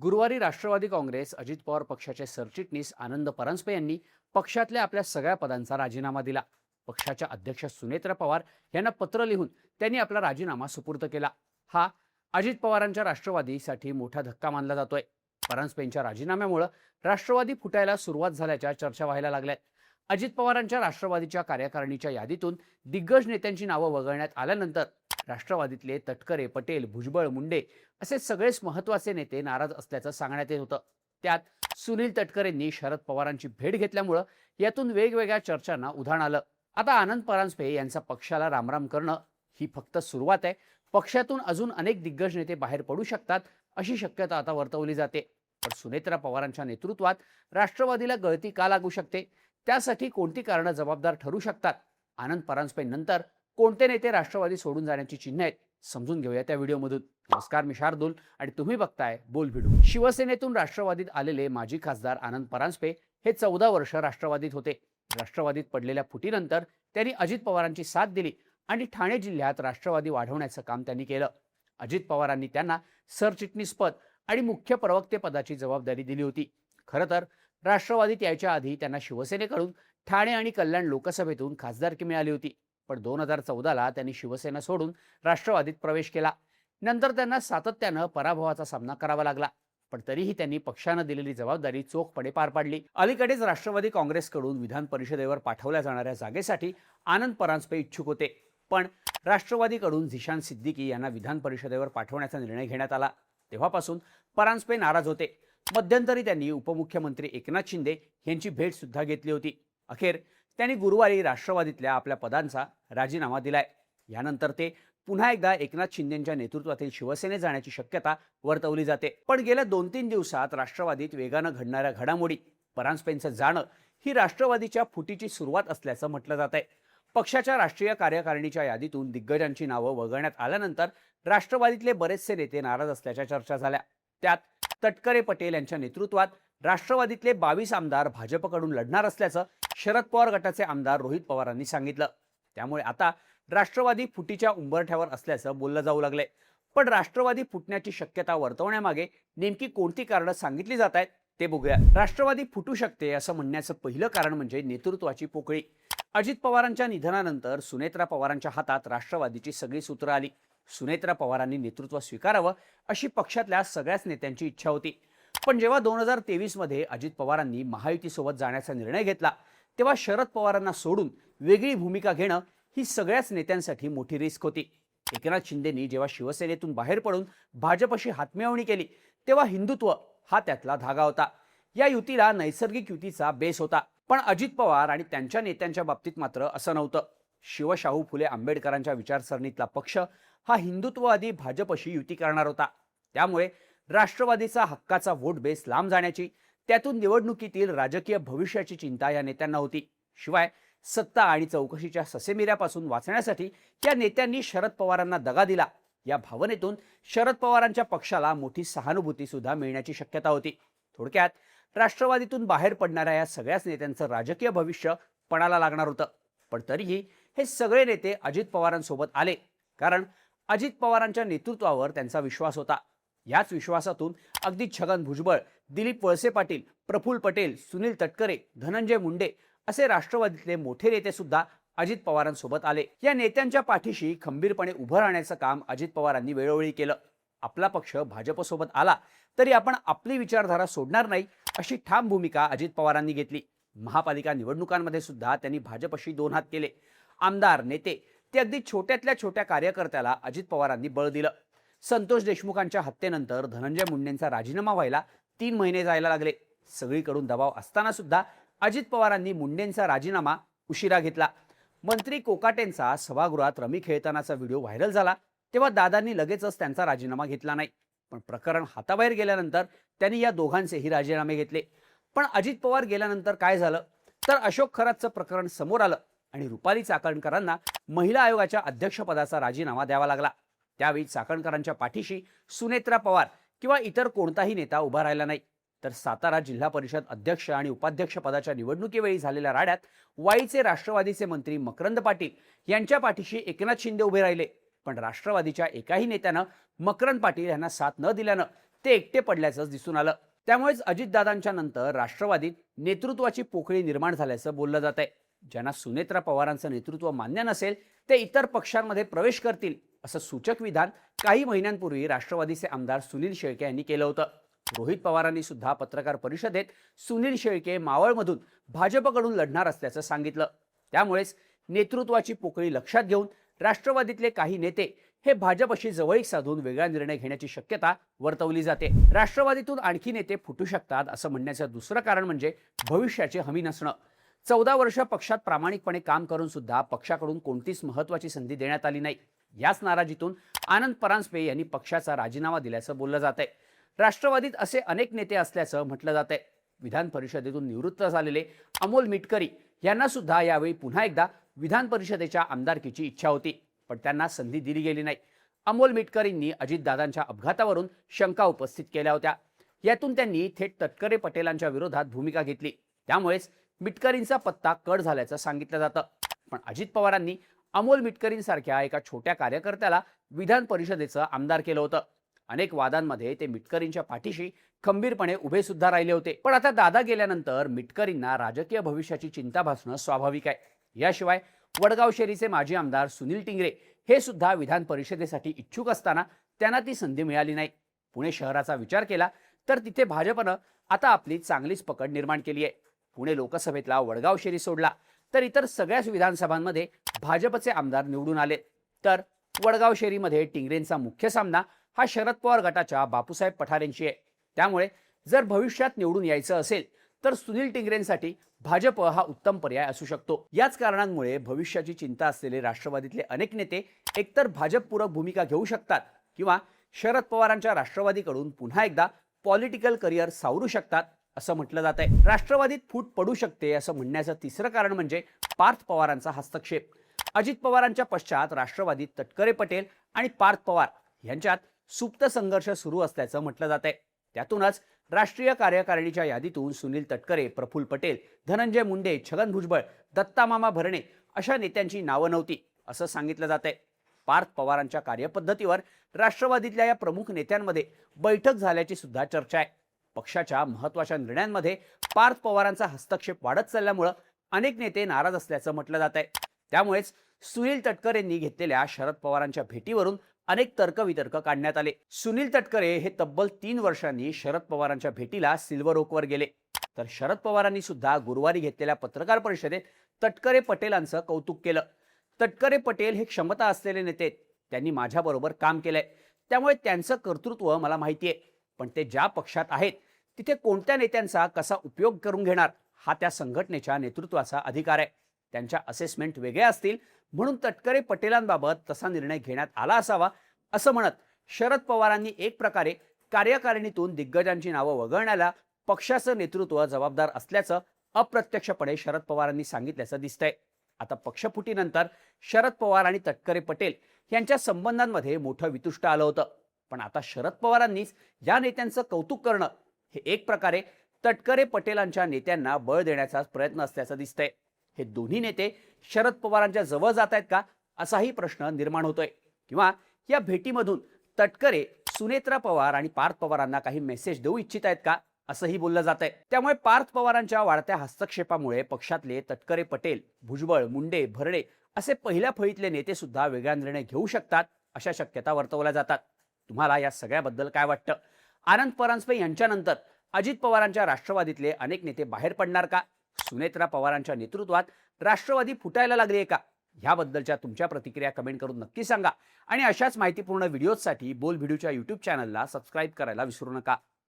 गुरुवारी राष्ट्रवादी काँग्रेस अजित पवार पक्षाचे सरचिटणीस आनंद परांजपे यांनी पक्षातल्या आपल्या सगळ्या पदांचा राजीनामा दिला. पक्षाच्या अध्यक्ष सुनेत्रा पवार यांना पत्र लिहून त्यांनी आपला राजीनामा सुपूर्द केला. हा अजित पवारांच्या राष्ट्रवादीसाठी मोठा धक्का मानला जातोय. परांजपेंच्या राजीनाम्यामुळे राष्ट्रवादी फुटायला सुरुवात झाल्याच्या चर्चा व्हायला लागल्यात. अजित पवारांच्या राष्ट्रवादीच्या कार्यकारिणीच्या यादीतून दिग्गज नेत्यांची नावं वगळण्यात आल्यानंतर राष्ट्रवादीतले तटकरे, पटेल, भुजबळ, मुंडे असे सगळेच महत्त्वाचे नेते नाराज असल्याचं सांगण्यात येत होतं. त्यात सुनील तटकरेंनी शरद पवारांची भेट घेतल्यामुळं यातून वेगवेगळ्या चर्चांना उधाण आलं. आता आनंद परांजपे यांचा पक्षाला रामराम करणं ही फक्त सुरुवात आहे. पक्षातून अजून अनेक दिग्गज नेते बाहेर पडू शकतात अशी शक्यता आता वर्तवली जाते. पण सुनेत्रा पवारांच्या नेतृत्वात राष्ट्रवादीला गळती का लागू शकते, त्यासाठी कोणती कारणं जबाबदार ठरू शकतात, आनंद परांजपे नंतर कोणते नेते राष्ट्रवादी सोडून जाण्याची चिन्ह आहेत, समजून घेऊया त्या व्हिडिओमधून. नमस्कार, मी शार्दूल आणि तुम्ही बघताय बोल व्हिडिओ. शिवसेनेतून राष्ट्रवादीत आलेले माजी खासदार आनंद परांजपे हे 14 वर्ष राष्ट्रवादीत होते. राष्ट्रवादीत पडलेल्या फुटीनंतर त्यांनी अजित पवारांची साथ दिली आणि ठाणे जिल्ह्यात राष्ट्रवादी वाढवण्याचं काम त्यांनी केलं. अजित पवारांनी त्यांना सरचिटणीसपद आणि मुख्य प्रवक्ते पदाची जबाबदारी दिली होती. खरं तर राष्ट्रवादीत यायच्या आधी त्यांना शिवसेनेकडून ठाणे आणि कल्याण लोकसभेतून खासदारकी मिळाली होती. पण 2014ला त्यांनी शिवसेना सोडून राष्ट्रवादीत प्रवेश केला. नंतर त्यांना सातत्यानं पराभवाचा सामना करावा लागला. पण तरीही त्यांनी पक्षानं दिलेली जबाबदारी चोखपणे पार पाडली. अलीकडेच राष्ट्रवादी काँग्रेसकडून विधान परिषदेवर पाठवल्या जाणाऱ्या जागेसाठी आनंद परांजपे इच्छुक होते. पण राष्ट्रवादीकडून झिशान सिद्दीकी यांना विधान परिषदेवर पाठवण्याचा निर्णय घेण्यात आला. तेव्हापासून परांजपे नाराज होते. मध्यंतरी त्यांनी उपमुख्यमंत्री एकनाथ शिंदे यांची भेट सुद्धा घेतली होती. अखेर त्यांनी गुरुवारी राष्ट्रवादीतल्या आपल्या पदांचा राजीनामा दिलाय. यानंतर ते पुन्हा एकदा एकनाथ शिंदेंच्या नेतृत्वातील शिवसेनेत जाण्याची शक्यता वर्तवली जाते. पण गेल्या 2-3 दिवसात राष्ट्रवादीत वेगानं घडणाऱ्या घडामोडी, परांजपेंचं जाणं ही राष्ट्रवादीच्या फुटीची सुरुवात असल्याचं म्हटलं जात आहे. पक्षाच्या राष्ट्रीय कार्यकारिणीच्या यादीतून दिग्गजांची नावं वगळण्यात आल्यानंतर राष्ट्रवादीतले बरेचसे नेते नाराज असल्याच्या चर्चा झाल्या. त्यात तटकरे, पटेल यांच्या नेतृत्वात राष्ट्रवादीतले 22 आमदार भाजपकडून लढणार असल्याचं शरद पवार गटाचे आमदार रोहित पवारांनी सांगितलं. त्यामुळे आता राष्ट्रवादी फुटीच्या उंबरठ्यावर असल्याचं बोललं जाऊ लागलंय. पण राष्ट्रवादी फुटण्याची शक्यता वर्तवण्यामागे नेमकी कोणती कारणं सांगितली जात आहेत ते बघूया. राष्ट्रवादी फुटू शकते असं म्हणण्याचं पहिलं कारण म्हणजे नेतृत्वाची पोकळी. अजित पवारांच्या निधनानंतर सुनेत्रा पवारांच्या हातात राष्ट्रवादीची सगळी सूत्रं आली. सुनेत्रा पवारांनी नेतृत्व स्वीकारावं अशी पक्षातल्या सगळ्याच नेत्यांची इच्छा होती. पण जेव्हा 2023 मध्ये अजित पवारांनी महायुतीसोबत जाण्याचा निर्णय घेतला, तेव्हा शरद पवारांना सोडून वेगळी भूमिका घेणं ही सगळ्याच नेत्यांसाठी मोठी रिस्क होती. एकनाथ शिंदेंनी जेव्हा शिवसेनेतून बाहेर पडून भाजपशी हातमिळवणी केली, तेव्हा हिंदुत्व हा त्यातला धागा होता. या युतीला नैसर्गिक युतीचा बेस होता. पण अजित पवार आणि त्यांच्या नेत्यांच्या बाबतीत मात्र असं नव्हतं. शिवशाहू फुले आंबेडकरांच्या विचारसरणीतला पक्ष हा हिंदुत्ववादी भाजपशी युती करणार होता. त्यामुळे राष्ट्रवादीचा हक्काचा वोट बेस लांब जाण्याची, त्यातून निवडणुकीतील राजकीय भविष्याची चिंता या नेत्यांना होती. शिवाय सत्ता आणि चौकशीच्या ससेमिऱ्यापासून वाचण्यासाठी या नेत्यांनी शरद पवारांना दगा दिला, या भावनेतून शरद पवारांच्या पक्षाला मोठी सहानुभूती सुद्धा मिळण्याची शक्यता होती. थोडक्यात राष्ट्रवादीतून बाहेर पडणाऱ्या या सगळ्याच नेत्यांचं राजकीय भविष्य पणाला लागणार होतं. पण तरीही हे सगळे नेते अजित पवारांसोबत आले कारण अजित पवारांच्या नेतृत्वावर त्यांचा विश्वास होता. याच विश्वासातून अगदी छगन भुजबळ, दिलीप वळसे पाटील, प्रफुल्ल पटेल, सुनील तटकरे, धनंजय मुंडे असे राष्ट्रवादीतले मोठे नेते सुद्धा अजित पवारांसोबत आले. या नेत्यांच्या पाठीशी खंबीरपणे उभं राहण्याचं काम अजित पवारांनी वेळोवेळी केलं. आपला पक्ष भाजपसोबत आला तरी आपण आपली विचारधारा सोडणार नाही अशी ठाम भूमिका अजित पवारांनी घेतली. महापालिका निवडणुकांमध्ये सुद्धा त्यांनी भाजपशी 2 हात केले. आमदार, नेते ते अगदी छोट्यातल्या छोट्या कार्यकर्त्याला अजित पवारांनी बळ दिलं. संतोष देशमुखांच्या हत्येनंतर धनंजय मुंडेंचा राजीनामा व्हायला 3 महिने जायला लागले. सगळीकडून दबाव असताना सुद्धा अजित पवारांनी मुंडेंचा राजीनामा उशिरा घेतला. मंत्री कोकाटेंचा सभागृहात रमी खेळतानाचा व्हिडिओ व्हायरल झाला, तेव्हा दादांनी लगेचच त्यांचा राजीनामा घेतला नाही. पण प्रकरण हाताबाहेर गेल्यानंतर त्यांनी या दोघांचेही राजीनामे घेतले. पण अजित पवार गेल्यानंतर काय झालं तर अशोक खरातचं प्रकरण समोर आलं आणि रुपाली चाकणकरांना महिला आयोगाच्या अध्यक्षपदाचा राजीनामा द्यावा लागला. त्यावेळी चाकणकरांच्या पाठीशी सुनेत्रा पवार किंवा इतर कोणताही नेता उभा राहिला नाही. तर सातारा जिल्हा परिषद अध्यक्ष आणि उपाध्यक्ष पदाच्या निवडणुकीवेळी झालेल्या राड्यात वाईचे राष्ट्रवादीचे मंत्री मकरंद पाटील यांच्या पाठीशी एकनाथ शिंदे उभे राहिले. पण राष्ट्रवादीच्या एकाही नेत्यानं मकरंद पाटील यांना साथ न दिल्यानं ते एकटे पडल्याचंच दिसून आलं. त्यामुळेच अजितदादांच्या नंतर राष्ट्रवादीत नेतृत्वाची पोकळी निर्माण झाल्याचं बोललं जात आहे. ज्यांना सुनेत्रा पवारांचं नेतृत्व मान्य नसेल ते इतर पक्षांमध्ये प्रवेश करतील असं सूचक विधान काही महिन्यांपूर्वी राष्ट्रवादीचे आमदार सुनील शेळके यांनी केलं होतं. रोहित पवारांनी सुद्धा पत्रकार परिषदेत सुनील शेळके मावळमधून भाजपकडून लढणार असल्याचं सांगितलं. त्यामुळेच नेतृत्वाची पोकळी लक्षात घेऊन राष्ट्रवादीतले काही नेते हे भाजपशी जवळीक साधून वेगळा निर्णय घेण्याची शक्यता वर्तवली जाते. राष्ट्रवादीतून आणखी नेते फुटू शकतात असं म्हणण्याचं दुसरं कारण म्हणजे भविष्याची हमी नसणं. 14 वर्ष पक्षात प्रामाणिकपणे काम करून सुद्धा पक्षाकडून कोणतीच महत्वाची संधी देण्यात आली नाही. याच नाराजीतून आनंद परांजपे यांनी पक्षाचा राजीनामा दिल्याचं बोललं जात आहे. राष्ट्रवादीत असे अनेक नेते असल्याचं म्हटलं जात आहे. विधान परिषदेतून निवृत्त झालेले अमोल मिटकरी यांना सुद्धा यावेळी पुन्हा एकदा विधान परिषदेच्या आमदारकीची इच्छा होती, पण त्यांना संधी दिली गेली नाही. अमोल मिटकरींनी अजितदादांच्या अपघातावरून शंका उपस्थित केल्या होत्या. यातून त्यांनी थेट तटकरे पटेलांच्या विरोधात भूमिका घेतली. त्यामुळेच मिटकरींचा पत्ता कट झाल्याचं सांगितलं जातं. पण अजित पवारांनी अमोल मिटकरींसारख्या एका छोट्या कार्यकर्त्याला विधान परिषदेचं आमदार केलं होतं. अनेक वादांमध्ये ते मिटकरींच्या पाठीशी खंबीरपणे उभे सुद्धा राहिले होते. पण आता दादा गेल्यानंतर मिटकरींना राजकीय भविष्याची चिंता भासणं स्वाभाविक आहे. याशिवाय वडगाव शेरीचे माजी आमदार सुनील टिंगरे हे सुद्धा विधान परिषदेसाठी इच्छुक असताना त्यांना ती संधी मिळाली नाही. पुणे शहराचा विचार केला तर तिथे भाजपनं आता आपली चांगलीच पकड निर्माण केली आहे. पुणे लोकसभेतला वडगाव शेरी सोडला तर इतर सगळ्याच विधानसभांमध्ये भाजपचे आमदार निवडून आले. तर वडगाव शेरीमध्ये टिंगरेंचा मुख्य सामना हा शरद पवार गटाच्या बापूसाहेब पठारेंशी आहे. त्यामुळे जर भविष्यात निवडून यायचं असेल तर सुनील टिंगरेंसाठी भाजप हा उत्तम पर्याय असू शकतो. याच कारणांमुळे भविष्याची चिंता असलेले राष्ट्रवादीतले अनेक नेते एकतर भाजपपूरक भूमिका घेऊ शकतात किंवा शरद पवारांच्या राष्ट्रवादीकडून पुन्हा एकदा पॉलिटिकल करिअर सावरू शकतात असं म्हटलं जात आहे. राष्ट्रवादीत फूट पडू शकते असं म्हणण्याचं तिसरं कारण म्हणजे पार्थ पवारांचा हस्तक्षेप. अजित पवारांच्या पश्चात राष्ट्रवादीत तटकरे पटेल आणि पार्थ पवार यांच्यात सुप्त संघर्ष सुरू असल्याचं म्हटलं जात आहे. त्यातूनच राष्ट्रीय कार्यकारिणीच्या यादीतून सुनील तटकरे, प्रफुल्ल पटेल, धनंजय मुंडे, छगन भुजबळ, दत्तामामा भरणे अशा नेत्यांची नावं नव्हती असं सांगितलं जात आहे. पार्थ पवारांच्या कार्यपद्धतीवर राष्ट्रवादीतल्या या प्रमुख नेत्यांमध्ये बैठक झाल्याची सुद्धा चर्चा आहे. पक्षाच्या महत्त्वाच्या निर्णयांमध्ये पार्थ पवारांचा हस्तक्षेप वाढत चालल्यामुळे अनेक नेते नाराज असल्याचं म्हटलं जात आहे. त्यामुळेच सुनील तटकरेंनी घेतलेल्या शरद पवारांच्या भेटीवरून अनेक तर्कवितर्क काढण्यात आले. सुनील तटकरे हे तब्बल 3 वर्षांनी शरद पवारांच्या भेटीला सिल्वर ओकवर गेले. तर शरद पवारांनी सुद्धा गुरुवारी घेतलेल्या पत्रकार परिषदेत तटकरे पटेलांचं कौतुक केलं. तटकरे पटेल हे क्षमता असलेले नेते आहेत. त्यांनी माझ्याबरोबर काम केलंय, त्यामुळे त्यांचं कर्तृत्व मला माहिती आहे. पण ते ज्या पक्षात आहेत तिथे कोणत्या नेत्यांचा कसा उपयोग करून घेणार हा त्या संघटनेच्या नेतृत्वाचा अधिकार आहे. त्यांच्या असेसमेंट वेगळ्या असतील म्हणून तटकरे पटेलांबाबत तसा निर्णय घेण्यात आला असावा असं म्हणत शरद पवारांनी एक प्रकारे कार्यकारिणीतून दिग्गजांची नावं वगळण्याला पक्षाचं नेतृत्व जबाबदार असल्याचं अप्रत्यक्षपणे शरद पवारांनी सांगितल्याचं दिसतंय. आता पक्षफुटीनंतर शरद पवार आणि तटकरे पटेल यांच्या संबंधांमध्ये मोठं वितुष्ट आलं होतं. पण आता शरद पवारांनीच या नेत्यांचं कौतुक करणं हे एक प्रकारे तटकरे पटेलांच्या नेत्यांना बळ देण्याचा प्रयत्न असल्याचं दिसतंय. हे दोन्ही नेते शरद पवारांच्या जवळ जात आहेत का असाही प्रश्न निर्माण होतोय. किंवा या भेटीमधून तटकरे सुनेत्रा पवार आणि पार्थ पवारांना काही मेसेज देऊ इच्छित आहेत का असंही बोललं जात आहे. त्यामुळे पार्थ पवारांच्या वाढत्या हस्तक्षेपामुळे पक्षातले तटकरे पटेल, भुजबळ, मुंडे, भरणे असे पहिल्या फळीतले नेते सुद्धा वेगळा निर्णय घेऊ शकतात अशा शक्यता वर्तवल्या जातात. तुम्हाला या सगळ्याबद्दल काय वाटतं? आनंद परांजपे यांच्यानंतर अजित पवारांच्या राष्ट्रवादीतले अनेक नेते बाहेर पडणार का? सुनेत्रा पवारांच्या नेतृत्वात राष्ट्रवादी फुटायला लागली आहे का? ह्याबद्दलच्या तुमच्या प्रतिक्रिया कमेंट करून नक्की सांगा. आणि अशाच माहितीपूर्ण व्हिडिओजसाठी बोल व्हिडिओच्या YouTube चॅनलला सबस्क्राईब करायला विसरू नका.